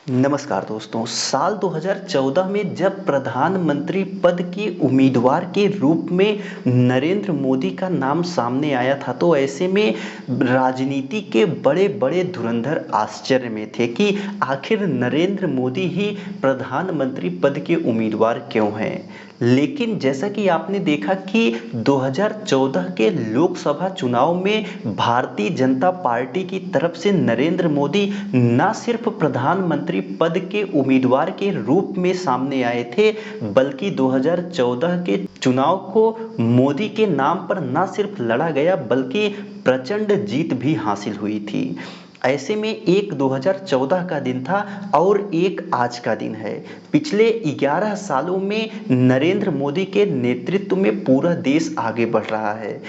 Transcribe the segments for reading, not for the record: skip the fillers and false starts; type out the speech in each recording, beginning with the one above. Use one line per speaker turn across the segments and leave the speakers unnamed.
नमस्कार दोस्तों। साल 2014 में जब प्रधानमंत्री पद के उम्मीदवार के रूप में नरेंद्र मोदी का नाम सामने आया था, तो ऐसे में राजनीति के बड़े-बड़े धुरंधर आश्चर्य में थे कि आखिर नरेंद्र मोदी ही प्रधानमंत्री पद के उम्मीदवार क्यों हैं। लेकिन जैसा कि आपने देखा कि 2014 के लोकसभा चुनाव में भारतीय जनता पार्टी की तरफ से नरेंद्र मोदी न सिर्फ प्रधानमंत्री पद के उम्मीदवार के रूप में सामने आए थे, बल्कि 2014 के चुनाव को मोदी के नाम पर न सिर्फ लड़ा गया बल्कि प्रचंड जीत भी हासिल हुई थी। ऐसे में एक 2014 का दिन था और एक आज का दिन है। पिछले 11 सालों में नरेंद्र मोदी के नेतृत्व में पूरा देश आगे बढ़ रहा है।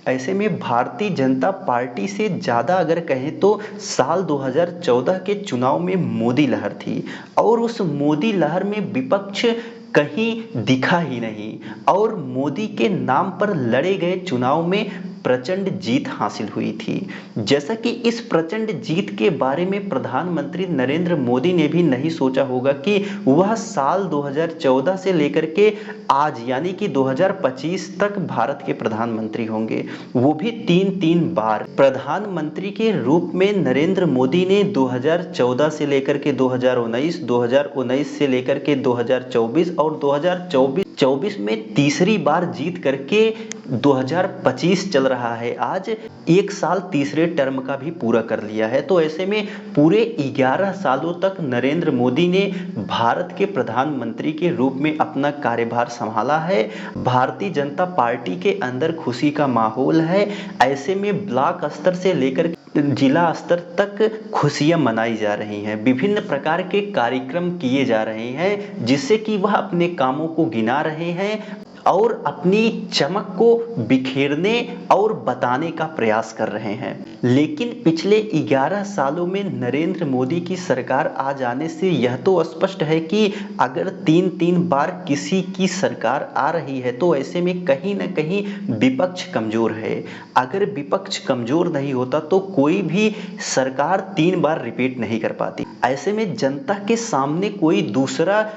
ऐसे में भारतीय जनता पार्टी से ज़्यादा अगर कहें तो साल 2014 के चुनाव में मोदी लहर थी और उस मोदी लहर में विपक्ष कहीं दिखा ही नहीं और मोदी के नाम पर लड़े गए चुनाव में प्रचंड जीत हासिल हुई थी। जैसा कि इस प्रचंड जीत के बारे में प्रधानमंत्री नरेंद्र मोदी ने भी नहीं सोचा होगा कि वह साल 2014 से लेकर के आज यानी कि 2025 तक भारत के प्रधानमंत्री होंगे, वो भी तीन बार। प्रधानमंत्री के रूप में नरेंद्र मोदी ने 2014 से लेकर के 2019, 2019 से लेकर के 2024 और 2024 में तीसरी बार जीत करके 2025 चल रहा है, आज एक साल तीसरे टर्म का भी पूरा कर लिया है। तो ऐसे में पूरे 11 सालों तक नरेंद्र मोदी ने भारत के प्रधानमंत्री के रूप में अपना कार्यभार संभाला है। भारतीय जनता पार्टी के अंदर खुशी का माहौल है। ऐसे में ब्लॉक स्तर से लेकर जिला स्तर तक खुशियां मनाई जा रही हैं, विभिन्न प्रकार के कार्यक्रम किए जा रहे हैं जिससे कि वह अपने कामों को गिना रहे हैं और अपनी चमक को बिखेरने और बताने का प्रयास कर रहे हैं। लेकिन पिछले 11 सालों में नरेंद्र मोदी की सरकार आ जाने से यह तो स्पष्ट है कि अगर तीन बार किसी की सरकार आ रही है तो ऐसे में कहीं ना कहीं विपक्ष कमजोर है। अगर विपक्ष कमजोर नहीं होता तो कोई भी सरकार 3 बार रिपीट नहीं कर पाती। ऐसे में जनता के सामने कोई दूसरा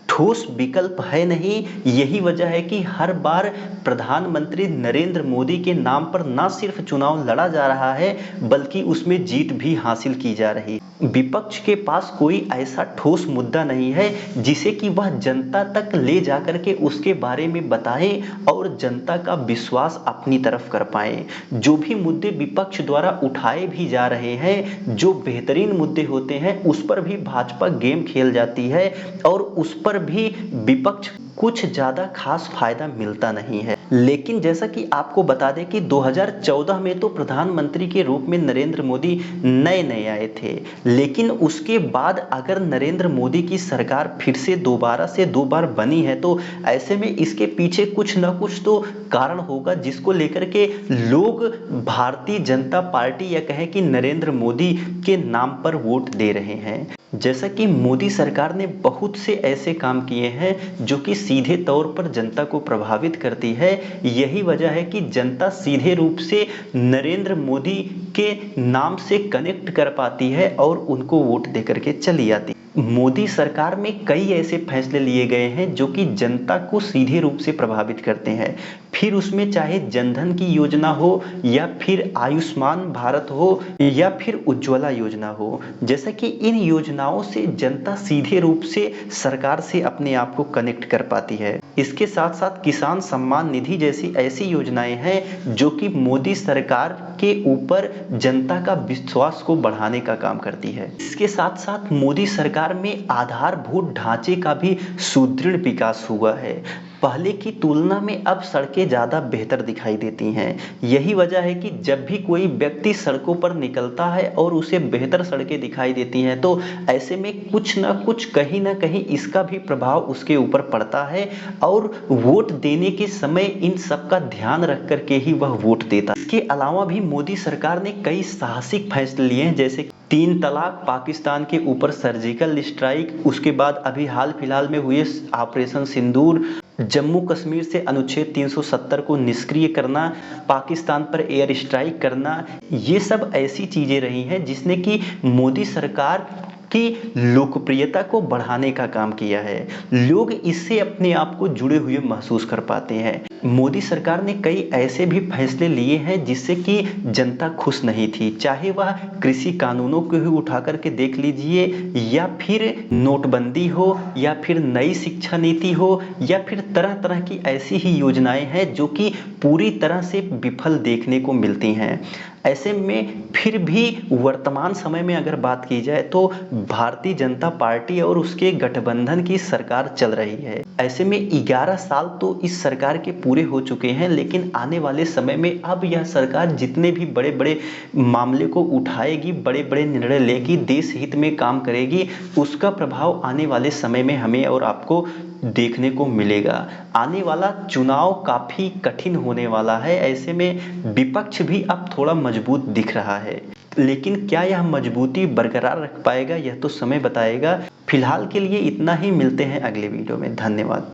ठोस विकल्प है नहीं। यही वजह है कि हर बार प्रधानमंत्री नरेंद्र मोदी के नाम पर न सिर्फ चुनाव लड़ा जा रहा है बल्कि उसमें जीत भी हासिल की जा रही है। विपक्ष के पास कोई ऐसा ठोस मुद्दा नहीं है जिसे कि वह जनता तक ले जाकर के उसके बारे में बताए और जनता का विश्वास अपनी तरफ कर पाए। जो भी मुद्दे विपक्ष द्वारा उठाए भी जा रहे हैं, जो बेहतरीन मुद्दे होते हैं, उस पर भी भाजपा गेम खेल जाती है और उस पर भी विपक्ष कुछ ज्यादा खास फायदा मिलता नहीं है। लेकिन जैसा कि आपको बता दें कि 2014 में तो प्रधानमंत्री के रूप में नरेंद्र मोदी नए आए थे, लेकिन उसके बाद अगर नरेंद्र मोदी की सरकार फिर से दोबारा से 2 बार बनी है तो ऐसे में इसके पीछे कुछ ना कुछ तो कारण होगा जिसको लेकर के लोग भारतीय जनता पार्टी या कहें कि नरेंद्र मोदी के नाम पर वोट दे रहे हैं। जैसा कि मोदी सरकार ने बहुत से ऐसे काम किए हैं जो कि सीधे तौर पर जनता को प्रभावित करती है। यही वजह है कि जनता सीधे रूप से नरेंद्र मोदी के नाम से कनेक्ट कर पाती है और उनको वोट देकर के चली आती है। मोदी सरकार में कई ऐसे फैसले लिए गए हैं जो कि जनता को सीधे रूप से प्रभावित करते हैं। फिर उसमें चाहे जनधन की योजना हो या फिर आयुष्मान भारत हो या फिर उज्ज्वला योजना हो, जैसा कि इन योजनाओं से जनता सीधे रूप से सरकार से अपने आप को कनेक्ट कर पाती है। इसके साथ साथ किसान सम्मान निधि जैसी ऐसी योजनाएं हैं जो कि मोदी सरकार के ऊपर जनता का विश्वास को बढ़ाने का काम करती है। इसके साथ साथ मोदी सरकार में आधारभूत ढांचे का भी सुदृढ़ विकास हुआ है। पहले की तुलना में अब सड़कें ज़्यादा बेहतर दिखाई देती हैं। यही वजह है कि जब भी कोई व्यक्ति सड़कों पर निकलता है और उसे बेहतर सड़कें दिखाई देती हैं तो ऐसे में कुछ ना कुछ कहीं ना कहीं इसका भी प्रभाव उसके ऊपर पड़ता है और वोट देने के समय इन सब का ध्यान रख करके ही वह वोट देता है। इसके अलावा भी मोदी सरकार ने कई साहसिक फैसले लिए हैं, जैसे 3 तलाक, पाकिस्तान के ऊपर सर्जिकल स्ट्राइक, उसके बाद अभी हाल फिलहाल में हुए ऑपरेशन सिंदूर, जम्मू कश्मीर से अनुच्छेद 370 को निष्क्रिय करना, पाकिस्तान पर एयर स्ट्राइक करना, ये सब ऐसी चीजें रही हैं जिसने कि मोदी सरकार कि लोकप्रियता को बढ़ाने का काम किया है। लोग इससे अपने आप को जुड़े हुए महसूस कर पाते हैं। मोदी सरकार ने कई ऐसे भी फैसले लिए हैं जिससे कि जनता खुश नहीं थी, चाहे वह कृषि कानूनों को ही उठा करके देख लीजिए, या फिर नोटबंदी हो, या फिर नई शिक्षा नीति हो, या फिर तरह तरह की ऐसी ही योजनाएं हैं जो कि पूरी तरह से विफल देखने को मिलती हैं। ऐसे में फिर भी वर्तमान समय में अगर बात की जाए तो भारतीय जनता पार्टी और उसके गठबंधन की सरकार चल रही है। ऐसे में 11 साल तो इस सरकार के पूरे हो चुके हैं, लेकिन आने वाले समय में अब यह सरकार जितने भी बड़े बड़े मामले को उठाएगी, बड़े बड़े निर्णय लेगी, देश हित में काम करेगी, उसका प्रभाव आने वाले समय में हमें और आपको देखने को मिलेगा। आने वाला चुनाव काफी कठिन होने वाला है। ऐसे में विपक्ष भी अब थोड़ा मजबूत दिख रहा है, लेकिन क्या यह मजबूती बरकरार रख पाएगा, यह तो समय बताएगा। फिलहाल के लिए इतना ही, मिलते हैं अगले वीडियो में। धन्यवाद।